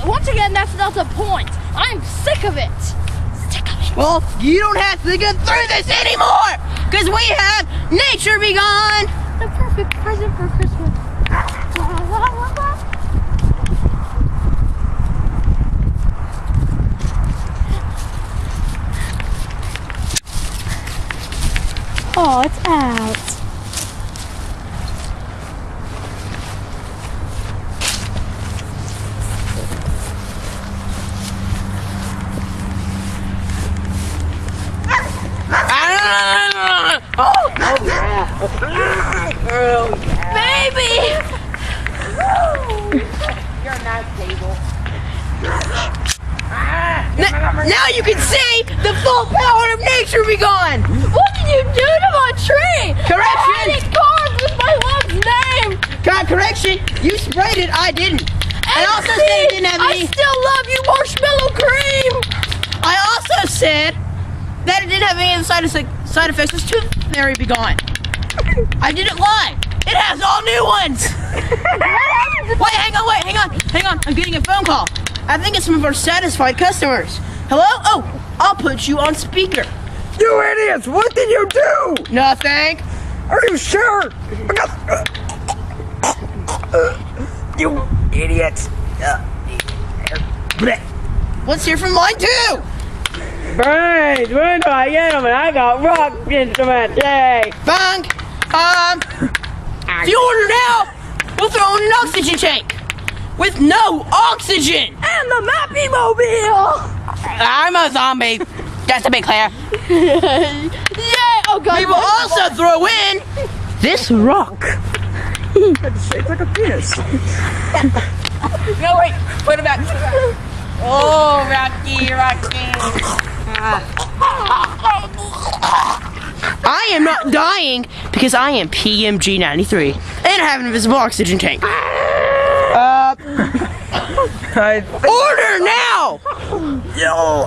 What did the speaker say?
Once again, that's not the point. I'm sick of it. Well, you don't have to get through this anymore, because we have Nature Be Gone. The perfect present for Christmas. Oh, it's out. Oh yeah. Baby! You're a nice table. Now you can see the full power of Nature Be Gone. What did you do to my tree? Correction. I had it carved with my love's name. Correction. You sprayed it. I didn't. I And also see, said it didn't have I any. still love you, marshmallow cream. I also said that it didn't have any of the side effects. It's Tooth Fairy Be Gone. I didn't lie. It has all new ones. Wait, hang on. I'm getting a phone call. I think it's some of our satisfied customers. Hello? Oh, I'll put you on speaker. You idiots! What did you do? Nothing. Are you sure? You idiots! Let's hear from line 2. Brains, when do I get them? And I got rock instruments, yay! Bang. If you order now, we'll throw in an oxygen tank with no oxygen. And the Mappy Mobile. I'm a zombie. Just to be clear. Yeah. Oh God. We will also throw in this rock. It's shaped like a penis. No, wait about. Oh, Rocky. I am not dying because I am PMG 93 and I have an invisible oxygen tank. Order now! Yo.